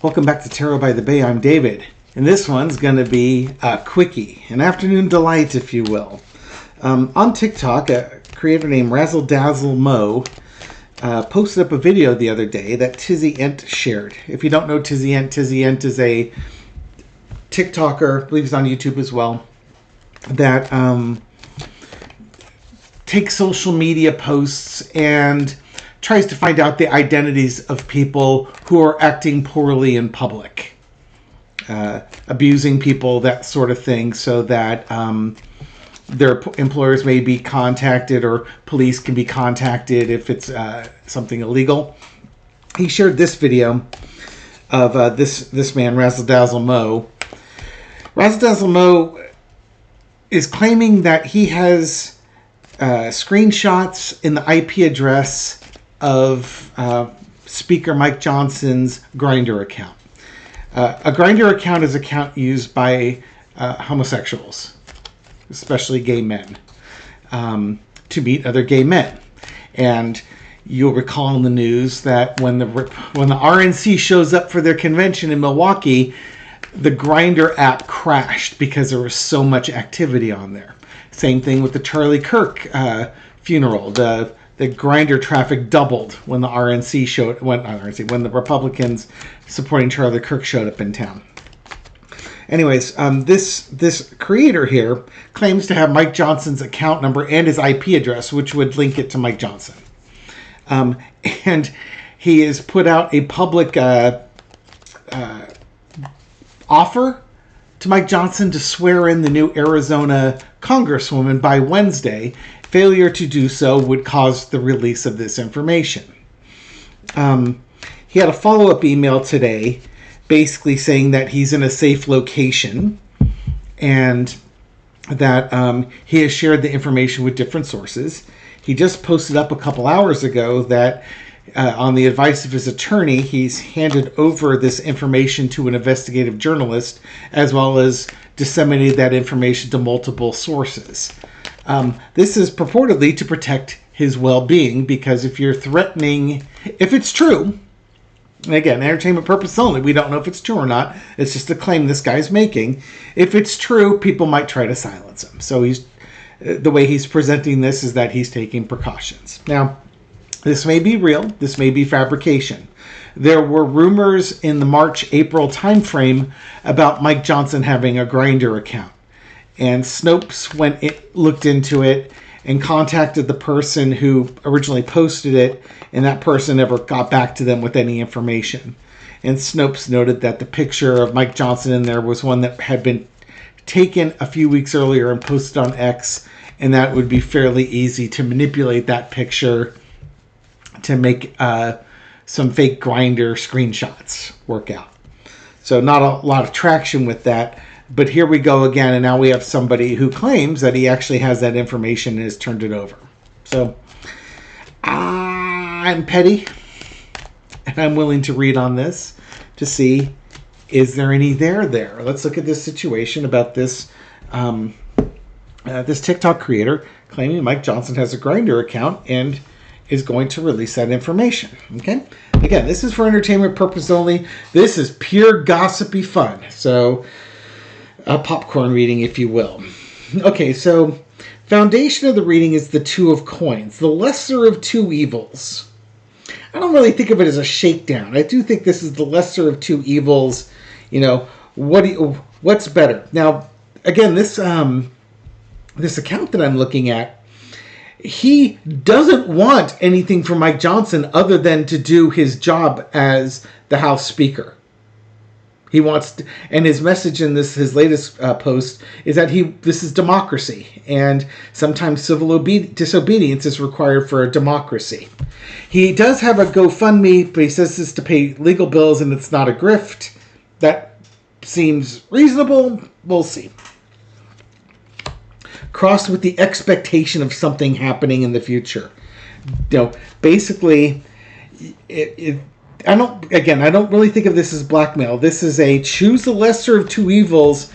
Welcome back to Tarot by the Bay. I'm David, and this one's going to be a quickie, an afternoon delight, if you will. On TikTok, a creator named Razzle Dazzle Mo posted up a video the other day that Tizzy Ent shared. If you don't know Tizzy Ent is a TikToker, I believe he's on YouTube as well, that takes social media posts and tries to find out the identities of people who are acting poorly in public, abusing people, that sort of thing, so that their employers may be contacted or police can be contacted if it's something illegal. He shared this video of this man, Razzle Dazzle Mo. Razzle Dazzle Mo is claiming that he has screenshots in the IP address of Speaker Mike Johnson's Grindr account. A Grindr account is an account used by homosexuals, especially gay men, to meet other gay men. And you'll recall in the news that when the RNC shows up for their convention in Milwaukee, the Grindr app crashed because there was so much activity on there. Same thing with the Charlie Kirk funeral. The Grindr traffic doubled when the when the Republicans supporting Charlie Kirk showed up in town. Anyways, this creator here claims to have Mike Johnson's account number and his IP address, which would link it to Mike Johnson. And he has put out a public offer to Mike Johnson to swear in the new Arizona Congresswoman by Wednesday. Failure to do so would cause the release of this information. He had a follow-up email today basically saying that he's in a safe location and that he has shared the information with different sources. He just posted up a couple hours ago that on the advice of his attorney, he's handed over this information to an investigative journalist, as well as disseminated that information to multiple sources. This is purportedly to protect his well-being, because if you're threatening, if it's true, again, entertainment purpose only, we don't know if it's true or not, it's just a claim this guy's making. If it's true, people might try to silence him. So the way he's presenting this is that he's taking precautions. Now, this may be real, this may be fabrication. There were rumors in the March-April timeframe about Mike Johnson having a Grindr account. And Snopes looked into it and contacted the person who originally posted it, and that person never got back to them with any information. And Snopes noted that the picture of Mike Johnson in there was one that had been taken a few weeks earlier and posted on X, and that would be fairly easy to manipulate that picture to make some fake Grindr screenshots work out. So not a lot of traction with that. But here we go again, and now we have somebody who claims that he actually has that information and has turned it over. So I'm petty, and I'm willing to read on this to see, is there any there? Let's look at this situation about this this TikTok creator claiming Mike Johnson has a Grindr account and is going to release that information. Okay? Again, this is for entertainment purpose only. This is pure gossipy fun. So a popcorn reading, if you will. Okay, so foundation of the reading is the Two of Coins, the lesser of two evils. I don't really think of it as a shakedown. I do think this is the lesser of two evils. You know, what's better? Now, again, this account that I'm looking at, he doesn't want anything from Mike Johnson other than to do his job as the House Speaker. He wants to, and his message in his latest post is that this is democracy, and sometimes civil disobedience is required for a democracy. He does have a GoFundMe, but he says this to pay legal bills and it's not a grift. That seems reasonable. We'll see. Crossed with the expectation of something happening in the future. You know, basically, I don't really think of this as blackmail. This is a choose the lesser of two evils,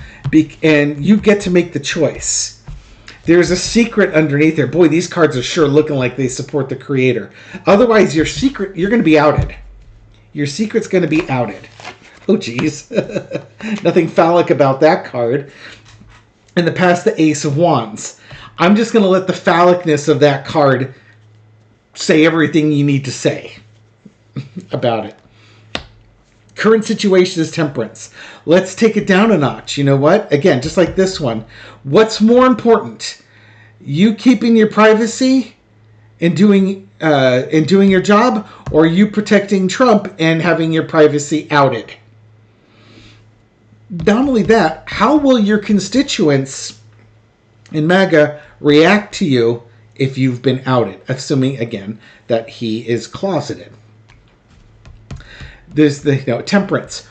and you get to make the choice. There's a secret underneath there. Boy, these cards are sure looking like they support the creator. Otherwise, you're going to be outed. Your secret's going to be outed. Oh, geez. Nothing phallic about that card. And the pass, the Ace of Wands. I'm just going to let the phallicness of that card say everything you need to say about it. Current situation is Temperance. Let's take it down a notch. You know what? Again, just like this one. What's more important? You keeping your privacy and doing your job, or you protecting Trump and having your privacy outed? Not only that, how will your constituents in MAGA react to you if you've been outed? Assuming, again, that he is closeted. There's the Temperance.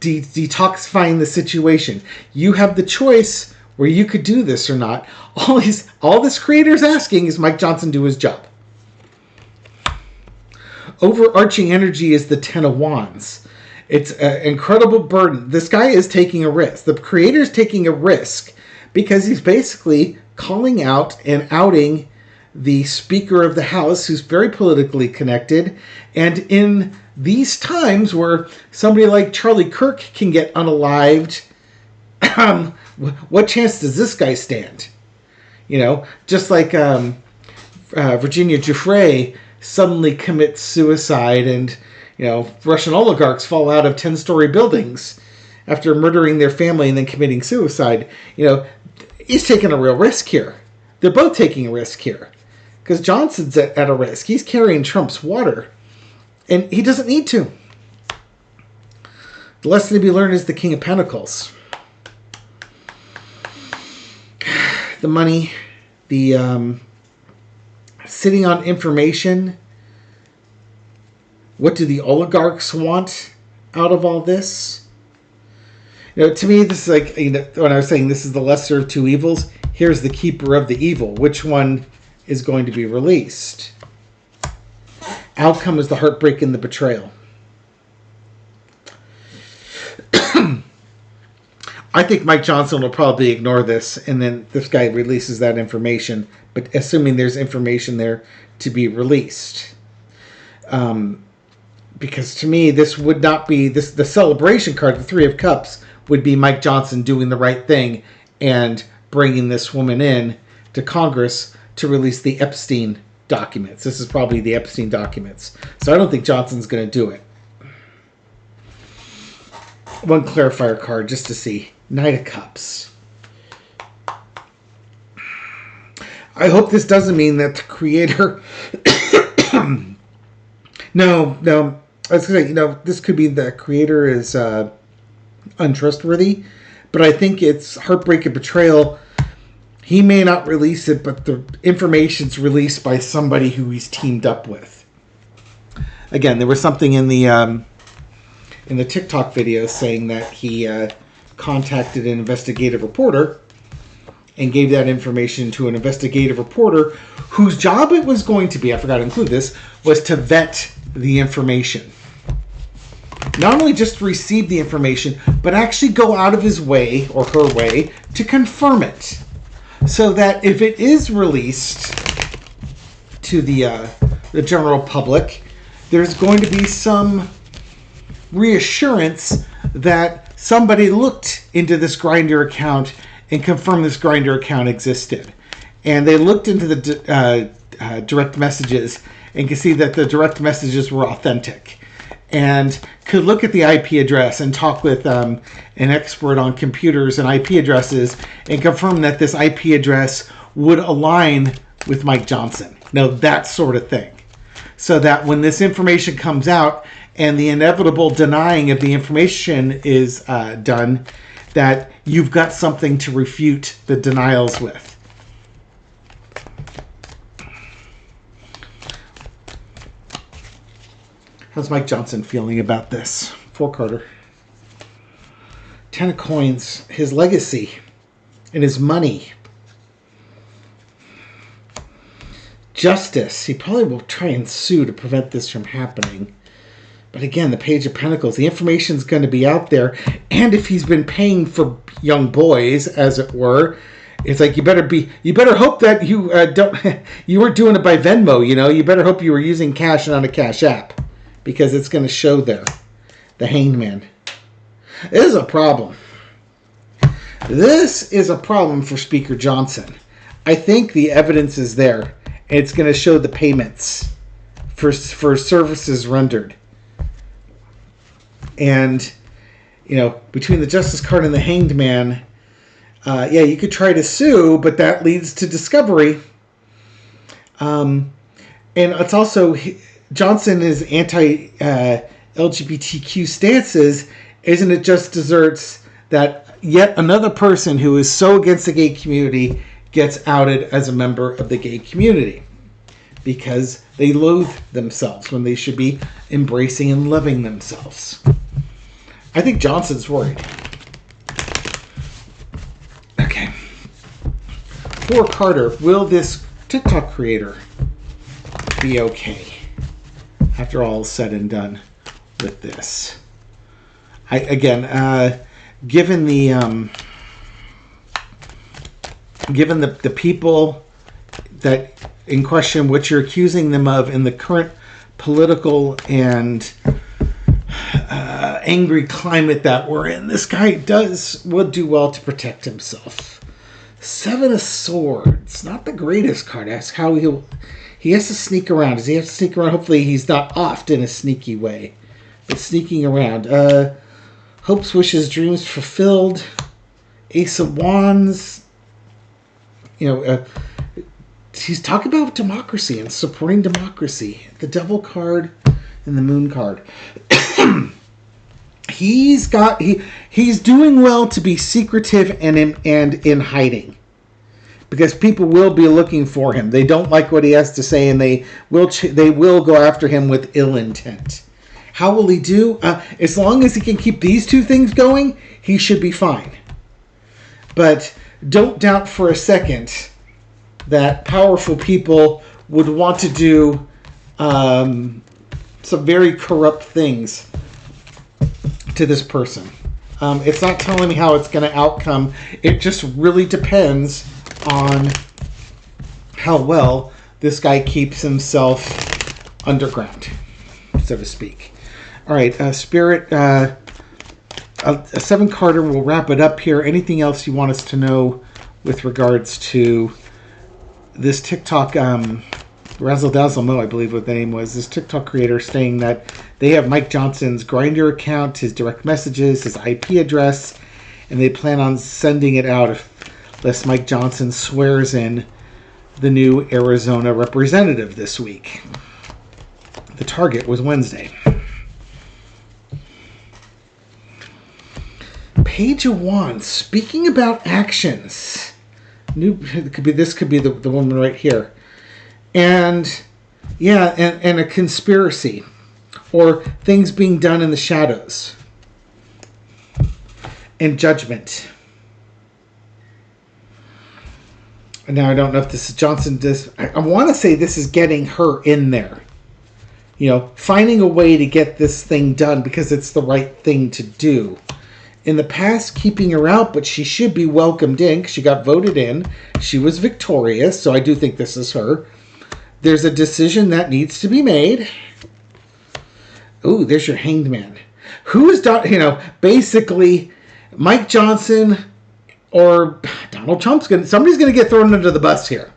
Detoxifying the situation. You have the choice where you could do this or not. All this creator is asking is Mike Johnson do his job. Overarching energy is the Ten of Wands. It's an incredible burden. This guy is taking a risk. The creator is taking a risk because he's basically calling out and outing the Speaker of the House, who's very politically connected. And in these times where somebody like Charlie Kirk can get unalived, what chance does this guy stand? Just like Virginia Giuffre suddenly commits suicide, and Russian oligarchs fall out of 10-story buildings after murdering their family and then committing suicide. He's taking a real risk here. They're both taking a risk here because Johnson's at a risk. He's carrying Trump's water, and he doesn't need to. The lesson to be learned is the King of Pentacles. The money, the sitting on information. What do the oligarchs want out of all this? To me, this is like, when I was saying this is the lesser of two evils, here's the keeper of the evil. Which one is going to be released? Outcome is the heartbreak and the betrayal. I think Mike Johnson will probably ignore this, and then this guy releases that information, but assuming there's information there to be released. Because to me, this would not be the celebration card, the Three of Cups, would be Mike Johnson doing the right thing and bringing this woman in to Congress to release the Epstein documents. This is probably the Epstein documents. So I don't think Johnson's going to do it. One clarifier card just to see. Knight of Cups. I hope this doesn't mean that the creator... No. I was going to say, this could be the creator is untrustworthy, but I think it's heartbreak and betrayal. He may not release it, but the information's released by somebody who he's teamed up with. Again, there was something in the TikTok video saying that he contacted an investigative reporter and gave that information to an investigative reporter whose job it was going to be, I forgot to include this, was to vet the information. Not only just receive the information, but actually go out of his way or her way to confirm it. So that if it is released to the general public, there's going to be some reassurance that somebody looked into this Grindr account and confirmed this Grindr account existed. And they looked into the direct messages and could see that the direct messages were authentic. And could look at the IP address and talk with an expert on computers and IP addresses and confirm that this IP address would align with Mike Johnson. That sort of thing. So that when this information comes out and the inevitable denying of the information is done, that you've got something to refute the denials with. How's Mike Johnson feeling about this? Four-quarter. Ten of Coins. His legacy and his money. Justice. He probably will try and sue to prevent this from happening. But again, the Page of Pentacles. The information's going to be out there. And if he's been paying for young boys, as it were, it's like you better hope that you you weren't doing it by Venmo. You better hope you were using cash and not a Cash App. Because it's going to show there. The Hanged Man. This is a problem. This is a problem for Speaker Johnson. I think the evidence is there. And it's going to show the payments for services rendered. And, between the Justice Card and the Hanged Man, you could try to sue, but that leads to discovery. And it's also, Johnson is anti-LGBTQ stances, isn't it just desserts that yet another person who is so against the gay community gets outed as a member of the gay community because they loathe themselves when they should be embracing and loving themselves. I think Johnson's worried. Okay. For Carter, will this TikTok creator be okay after all is said and done with this? Given the people that in question, what you're accusing them of in the current political and angry climate that we're in, this guy would do well to protect himself. 7 of Swords, not the greatest card. That's how he has to sneak around. Does he have to sneak around? Hopefully he's not oft in a sneaky way, but sneaking around. Hopes, wishes, dreams fulfilled. Ace of Wands. He's talking about democracy and supporting democracy. The Devil card and the Moon card. He's doing well to be secretive and in hiding, because people will be looking for him. They don't like what he has to say, and they will go after him with ill intent. How will he do? As long as he can keep these two things going, he should be fine. But don't doubt for a second that powerful people would want to do some very corrupt things to this person. It's not telling me how it's going to outcome. It just really depends on how well this guy keeps himself underground, so to speak. All right, Spirit, a 7 Carter will wrap it up here. Anything else you want us to know with regards to this TikTok, Razzle Dazzle Mo, I believe what the name was, this TikTok creator saying that they have Mike Johnson's Grindr account, his direct messages, his IP address, and they plan on sending it out unless Mike Johnson swears in the new Arizona representative this week. The target was Wednesday. Page of Wands. Speaking about actions. This could be the woman right here. And a conspiracy. Or things being done in the shadows. And judgment. Now I don't know if this is Johnson. I want to say this is getting her in there. Finding a way to get this thing done because it's the right thing to do. In the past, keeping her out, but she should be welcomed in because she got voted in. She was victorious, so I do think this is her. There's a decision that needs to be made. Ooh, there's your Hanged Man. Who is, basically Mike Johnson or Donald Trump's somebody's going to get thrown under the bus here.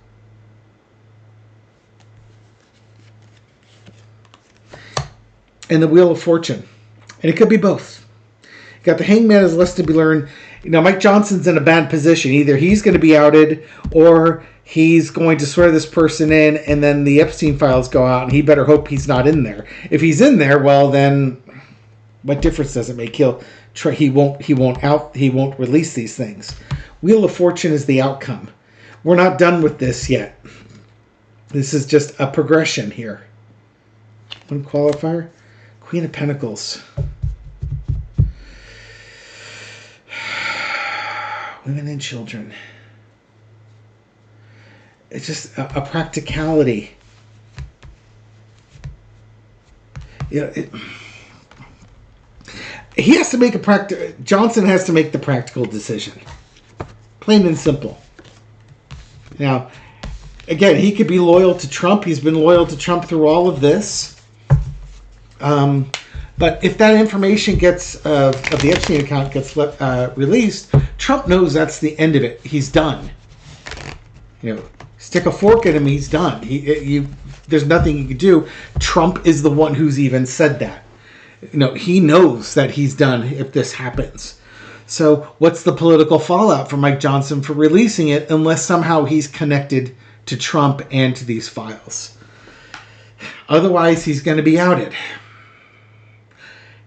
And the Wheel of Fortune. And it could be both. You got the Hanged Man as less to be learned. Mike Johnson's in a bad position. Either he's going to be outed or he's going to swear this person in and then the Epstein files go out and he better hope he's not in there. If he's in there, well then what difference does it make? He won't release these things. Wheel of Fortune is the outcome. We're not done with this yet. This is just a progression here. One qualifier. Queen of Pentacles. Women and children. It's just a practicality. He has to make Johnson has to make the practical decision. Plain and simple. Now, again, he could be loyal to Trump. He's been loyal to Trump through all of this. But if that information gets of the Epstein account gets released, Trump knows that's the end of it. He's done. Stick a fork in him, he's done. There's nothing he can do. Trump is the one who's even said that. He knows that he's done if this happens. So what's the political fallout for Mike Johnson for releasing it unless somehow he's connected to Trump and to these files? Otherwise, he's going to be outed.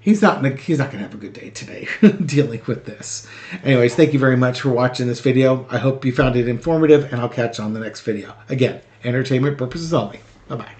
He's not going to have a good day today dealing with this. Anyways, thank you very much for watching this video. I hope you found it informative, and I'll catch you on the next video. Again, entertainment purposes only. Bye-bye.